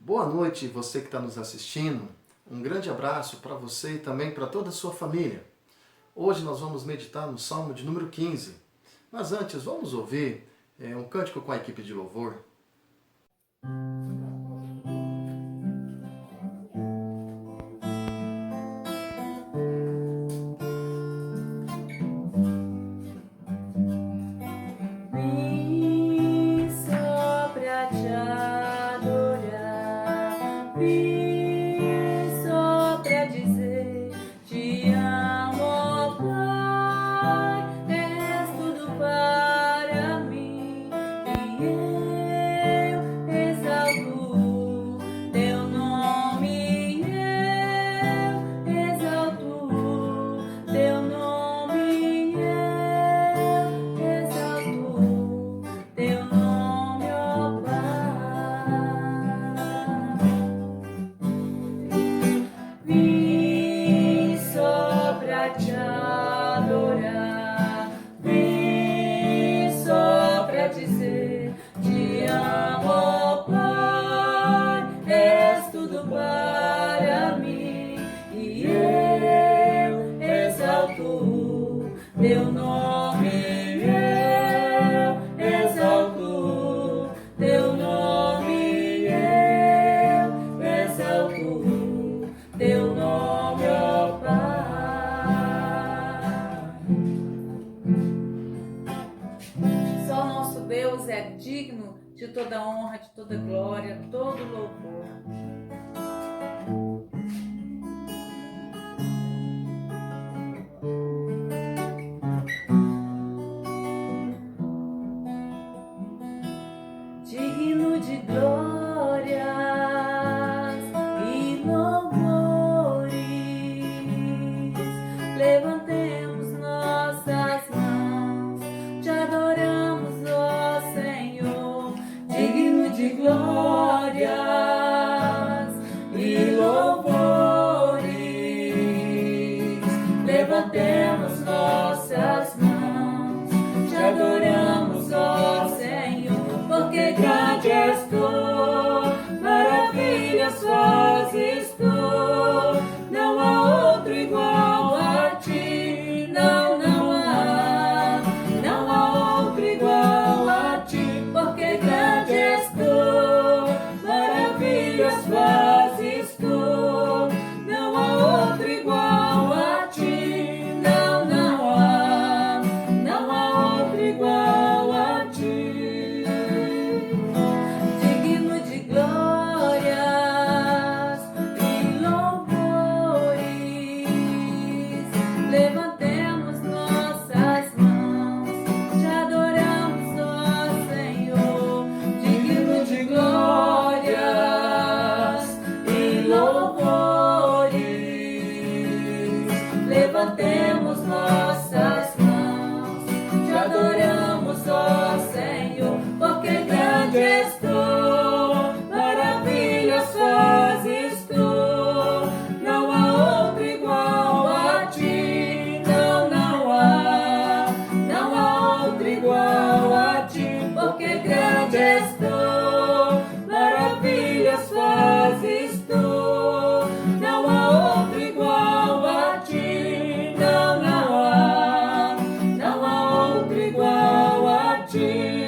Boa noite, você que está nos assistindo. Um grande abraço para você e também para toda a sua família. Hoje nós vamos meditar no Salmo de número 15. Mas antes, vamos ouvir um cântico com a equipe de louvor. Vim só pra te adorar, vim só pra dizer te amo, ó Pai, és tudo para mim e eu exalto teu nome, eu exalto teu nome, eu exalto teu nome, ó Pai. Vim só pra te adorar, vim só pra dizer te amo, ó Pai, és tudo para mim e eu exalto teu nome, eu exalto teu nome, eu exalto teu nome, ó Pai. Só nosso Deus é digno de toda honra, de toda glória, todo louvor. Digno de glórias e louvores, levantemos nossas mãos, te adoramos, ó Senhor. Digno de glórias e louvores, levantemos nossas mãos, te adoramos, ó Senhor, porque grande és tu, maravilhas fazes tu, não há outro igual a ti, não há outro igual a ti, porque grande és tu, maravilhas fazes tu, não há outro igual a ti, não há outro igual a ti. Digno de glórias e louvores, levantemos nossas mãos, te adoramos, ó Senhor. Digno de glórias e louvores, levantemos nossas mãos, te adoramos, ó Senhor, porque grande és tu, maravilhas fazes tu, não há outro igual a ti, não há outro igual a ti, porque grande és tu, maravilhas fazes tu, não há outro igual a ti, não há outro igual a ti.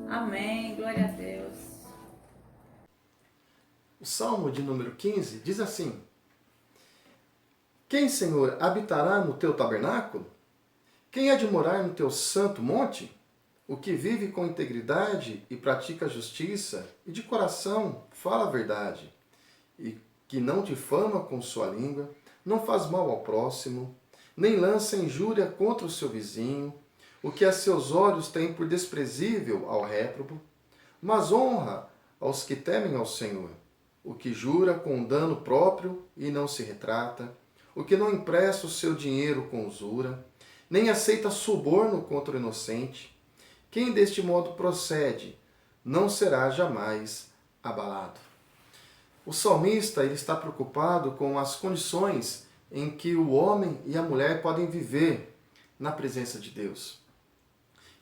Amém, glória a Deus. O Salmo de número 15 diz assim: Quem, Senhor, habitará no teu tabernáculo? Quem há de morar no teu santo monte? O que vive com integridade e pratica a justiça, e de coração fala a verdade, e que não difama com sua língua, não faz mal ao próximo, nem lança injúria contra o seu vizinho, o que a seus olhos tem por desprezível ao réprobo, mas honra aos que temem ao Senhor, o que jura com dano próprio e não se retrata, o que não empresta o seu dinheiro com usura, nem aceita suborno contra o inocente. Quem deste modo procede não será jamais abalado. O salmista ele está preocupado com as condições em que o homem e a mulher podem viver na presença de Deus.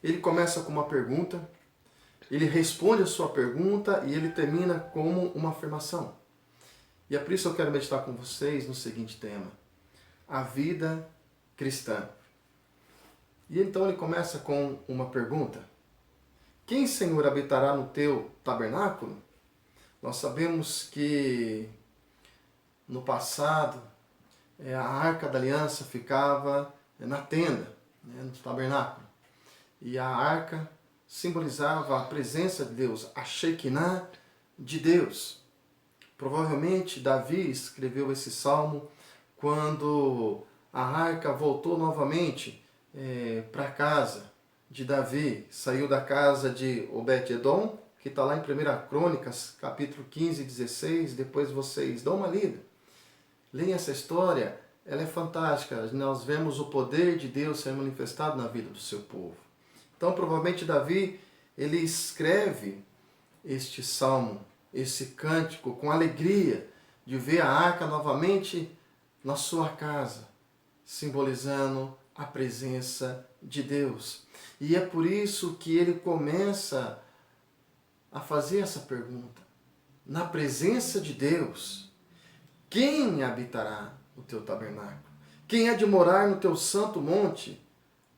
Ele começa com uma pergunta ele responde a sua pergunta e ele termina como uma afirmação. E é por isso que eu quero meditar com vocês no seguinte tema: a vida cristã. E então ele começa com uma pergunta: quem, Senhor, habitará no teu tabernáculo? Nós sabemos que no passado a Arca da Aliança ficava na tenda, no tabernáculo. E a arca simbolizava a presença de Deus, a Shekinah de Deus. Provavelmente Davi escreveu esse salmo quando a arca voltou novamente para a casa de Davi. Saiu da casa de Obed-edom, que está lá em 1 Crônicas, capítulo 15 e 16. Depois vocês dão uma lida. Leem essa história, ela é fantástica. Nós vemos o poder de Deus ser manifestado na vida do seu povo. Então, provavelmente Davi, ele escreve este salmo, esse cântico, com alegria de ver a arca novamente na sua casa, simbolizando a presença de Deus. E é por isso que ele começa a fazer essa pergunta: na presença de Deus, quem habitará no teu tabernáculo? Quem há de morar no teu santo monte?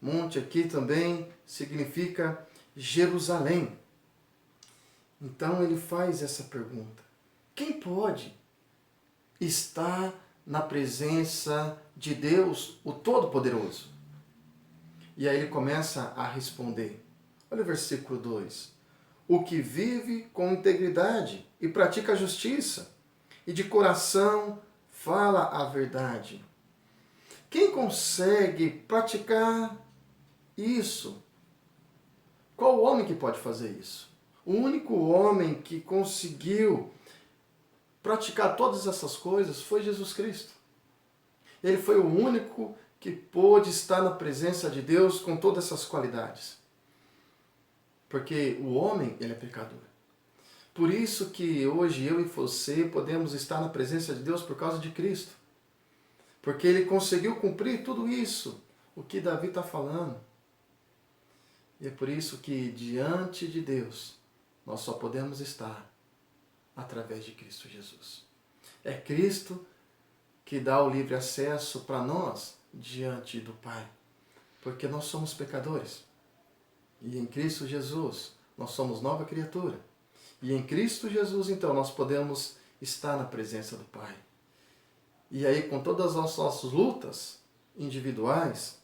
Monte aqui também significa Jerusalém. Então ele faz essa pergunta: quem pode estar na presença de Deus, o Todo-Poderoso? E aí ele começa a responder. Olha o versículo 2. O que vive com integridade e pratica a justiça, e de coração fala a verdade. Quem consegue praticar isso? Qual o homem que pode fazer isso? O único homem que conseguiu praticar todas essas coisas foi Jesus Cristo. Ele foi o único que pôde estar na presença de Deus com todas essas qualidades. Porque o homem, ele é pecador. Por isso que hoje eu e você podemos estar na presença de Deus por causa de Cristo. Porque ele conseguiu cumprir tudo isso, o que Davi está falando. E é por isso que diante de Deus, nós só podemos estar através de Cristo Jesus. É Cristo que dá o livre acesso para nós diante do Pai. Porque nós somos pecadores. E em Cristo Jesus, nós somos nova criatura. E em Cristo Jesus, então, nós podemos estar na presença do Pai. E aí, com todas as nossas lutas individuais,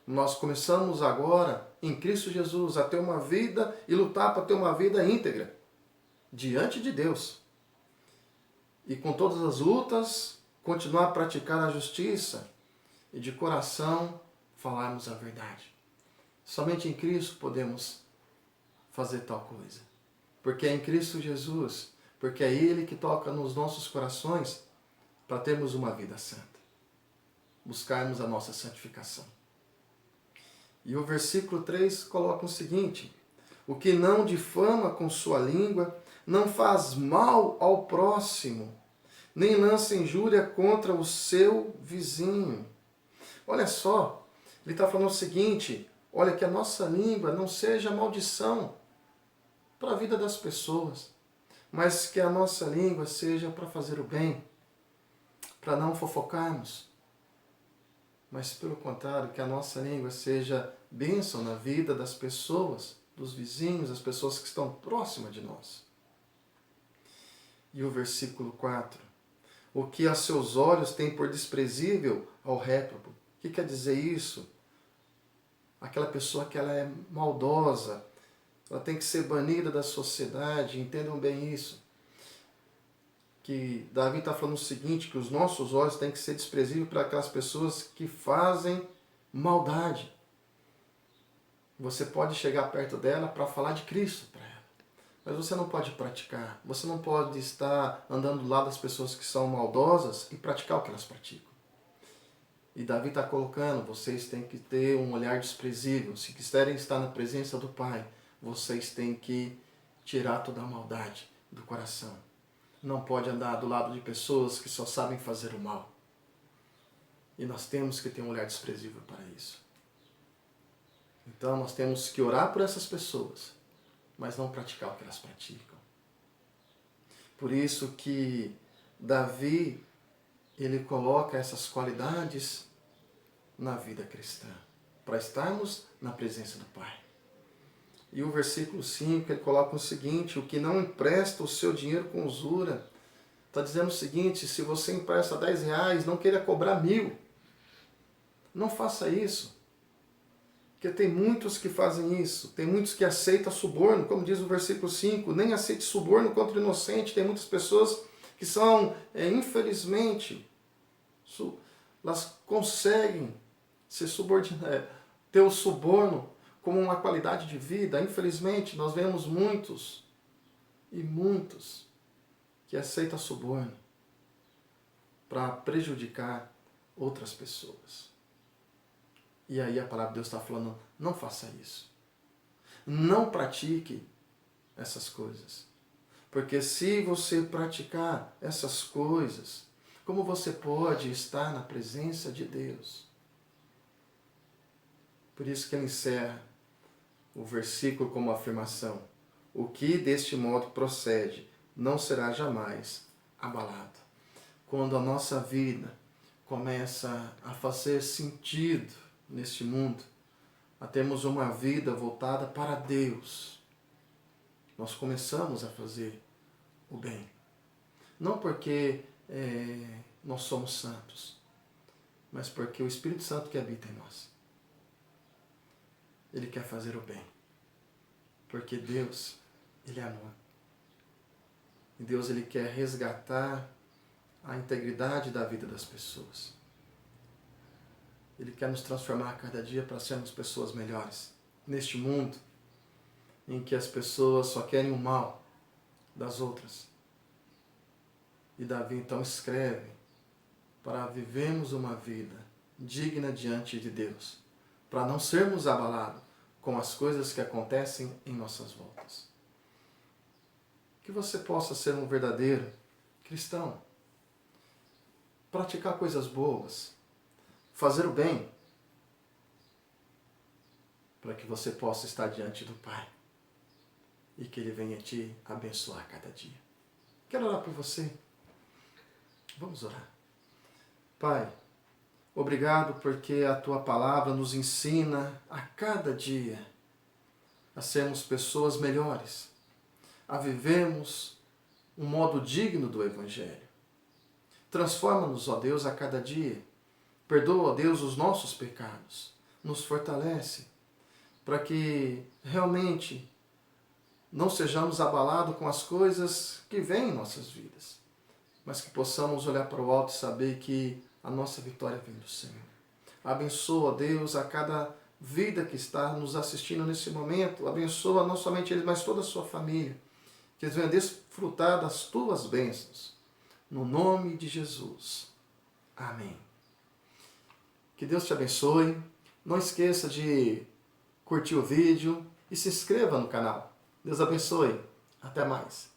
nós começamos agora, em Cristo Jesus, a ter uma vida e lutar para ter uma vida íntegra diante de Deus. E com todas as lutas, continuar a praticar a justiça e de coração falarmos a verdade. Somente em Cristo podemos fazer tal coisa. Porque é em Cristo Jesus, porque é Ele que toca nos nossos corações para termos uma vida santa. Buscarmos a nossa santificação. E o versículo 3 coloca o seguinte: o que não difama com sua língua, não faz mal ao próximo, nem lança injúria contra o seu vizinho. Olha só, ele está falando o seguinte: olha, que a nossa língua não seja maldição para a vida das pessoas, mas que a nossa língua seja para fazer o bem, para não fofocarmos, mas pelo contrário, que a nossa língua seja bênção na vida das pessoas, dos vizinhos, das pessoas que estão próximas de nós. E o versículo 4: o que a seus olhos tem por desprezível ao réprobo. O que quer dizer isso? Aquela pessoa que ela é maldosa, ela tem que ser banida da sociedade, entendam bem isso. Que Davi está falando o seguinte, que os nossos olhos têm que ser desprezíveis para aquelas pessoas que fazem maldade. Você pode chegar perto dela para falar de Cristo para ela, mas você não pode praticar, você não pode estar andando do lado das pessoas que são maldosas e praticar o que elas praticam. E Davi está colocando, vocês têm que ter um olhar desprezível. Se quiserem estar na presença do Pai, vocês têm que tirar toda a maldade do coração. Não pode andar do lado de pessoas que só sabem fazer o mal. E nós temos que ter um olhar desprezível para isso. Então nós temos que orar por essas pessoas, mas não praticar o que elas praticam. Por isso que Davi, ele coloca essas qualidades na vida cristã, para estarmos na presença do Pai. E o versículo 5, ele coloca o seguinte: o que não empresta o seu dinheiro com usura. Está dizendo o seguinte: se você empresta R$10, não queira cobrar 1.000. Não faça isso. Porque tem muitos que fazem isso. Tem muitos que aceitam suborno, como diz o versículo 5. Nem aceite suborno contra o inocente. Tem muitas pessoas que são, infelizmente, elas conseguem se subordinar, ter o suborno como uma qualidade de vida. Infelizmente, nós vemos muitos e muitos que aceitam suborno para prejudicar outras pessoas. E aí a palavra de Deus está falando: não faça isso. Não pratique essas coisas. Porque se você praticar essas coisas, como você pode estar na presença de Deus? Por isso que ele encerra o versículo com uma afirmação: o que deste modo procede não será jamais abalado. Quando a nossa vida começa a fazer sentido neste mundo, a termos uma vida voltada para Deus, nós começamos a fazer o bem. Não porque nós somos santos, mas porque o Espírito Santo que habita em nós, ele quer fazer o bem. Porque Deus, ele é amor. E Deus, ele quer resgatar a integridade da vida das pessoas. Ele quer nos transformar a cada dia para sermos pessoas melhores. Neste mundo em que as pessoas só querem o mal das outras. E Davi então escreve para vivermos uma vida digna diante de Deus, para não sermos abalados com as coisas que acontecem em nossas voltas. Que você possa ser um verdadeiro cristão, praticar coisas boas, fazer o bem, para que você possa estar diante do Pai e que Ele venha te abençoar cada dia. Quero orar por você. Vamos orar. Pai, obrigado porque a Tua palavra nos ensina a cada dia a sermos pessoas melhores, a vivermos um modo digno do Evangelho. Transforma-nos, ó Deus, a cada dia. Perdoa, ó Deus, os nossos pecados. Nos fortalece para que realmente não sejamos abalados com as coisas que vêm em nossas vidas, mas que possamos olhar para o alto e saber que a nossa vitória vem do Senhor. Abençoa, Deus, a cada vida que está nos assistindo nesse momento. Abençoa não somente eles, mas toda a sua família. Que eles venham desfrutar das tuas bênçãos. No nome de Jesus. Amém. Que Deus te abençoe. Não esqueça de curtir o vídeo e se inscreva no canal. Deus abençoe. Até mais.